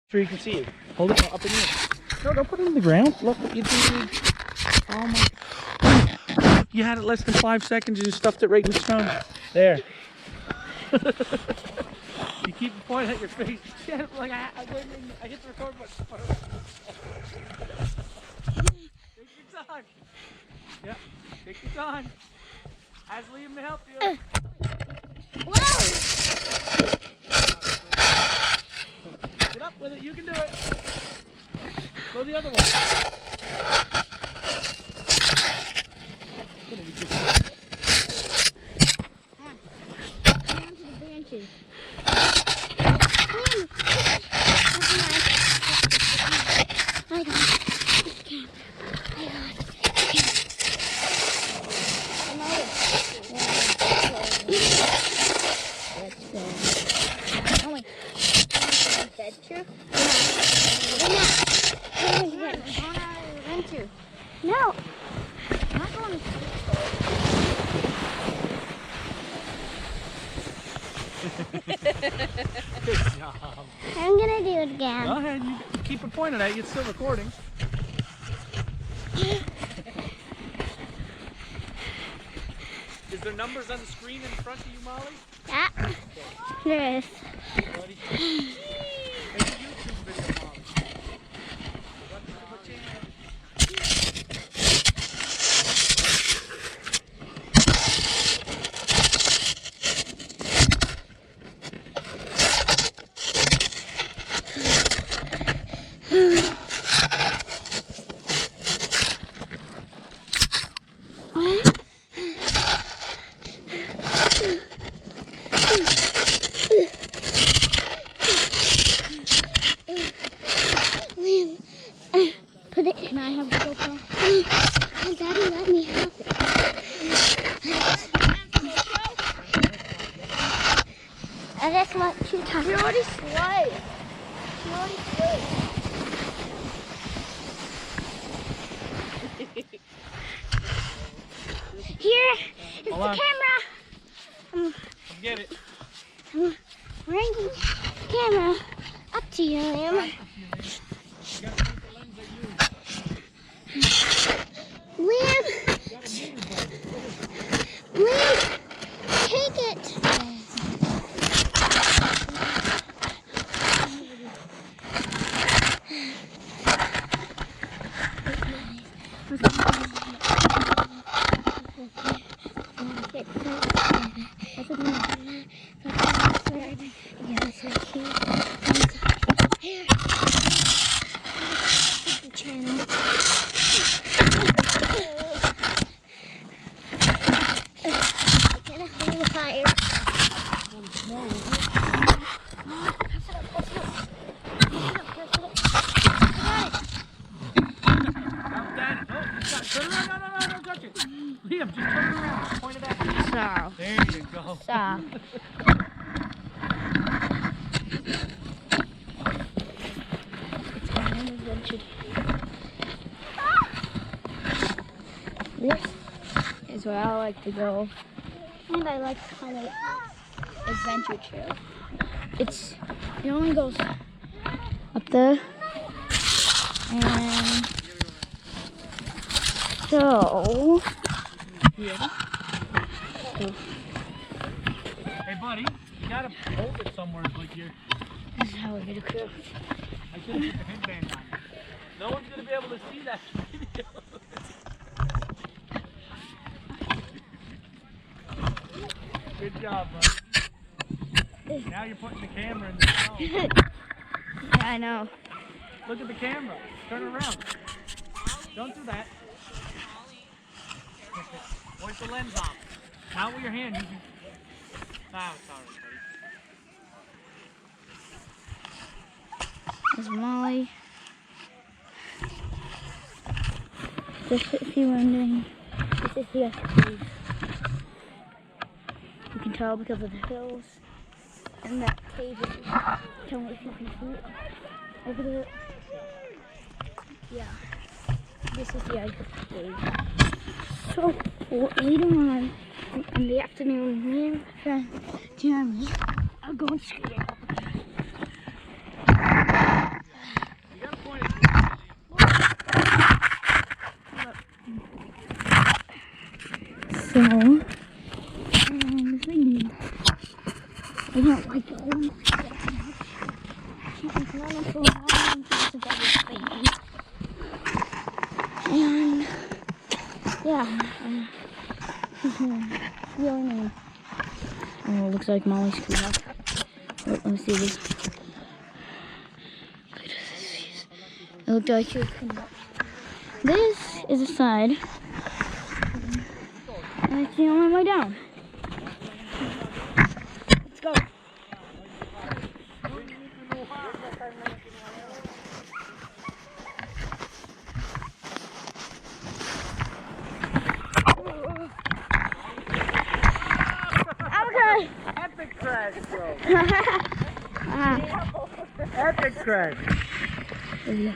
Sure you can see it. Hold it up in the air. No, don't put it in the ground. Look what you did. Oh my. You had it less than 5 seconds and you stuffed it right in the stone. There. You keep pointing at your face. Yeah, like I hit the record button. Take your time. Yeah, take your time. Ask Liam to help you. Whoa! Get up with it. You can do it. Go the other way. Onto the branches. I got it. No, I'm not going to. Good job. I'm gonna do it again. Go ahead. You keep it pointed at you. It's still recording. Is there numbers on the screen in front of you, Molly? Yeah, there is. Buddy. Make a YouTube video, Molly. What channel? Put it. Can I have the GoPro? Oh, Daddy, let me have it. I just want 2 times. She already sliced. Here is the camera. Get it. I'm bringing the camera up to you, Liam. Liam, take it. Liam, just turn it around. Point it at me. So. There you go. So. It's kind of adventure. This is where I like to go. And I like to call it adventure trail. It only goes up there. And so, yeah. Hey, buddy, you gotta hold it somewhere like you're. This is how we get across. I should have put the headband on. No one's gonna be able to see that video. Good job, bud. Now you're putting the camera in the phone. Yeah, I know. Look at the camera. Turn it around. Don't do that. Wipe the lens off. Not with your hand. You can... Oh, sorry, buddy. There's Molly. Just if you're wondering, this is the escapade. You can tell because of the hills and that cave. Tell me if you can see it. Over there. Yeah. This is the escapade. So later on in the afternoon, me and my friend Jeremy are going skating. So, and the thing is, I don't like the whole that much. It's not until I'm into this thing. And, yeah, really nice. Oh, it looks like Molly's coming up. Oh, let me see this. It looked like she was coming up. This is a side. And it's the only way down. Let's go. Okay. Epic crash, bro. Epic crash. Yeah.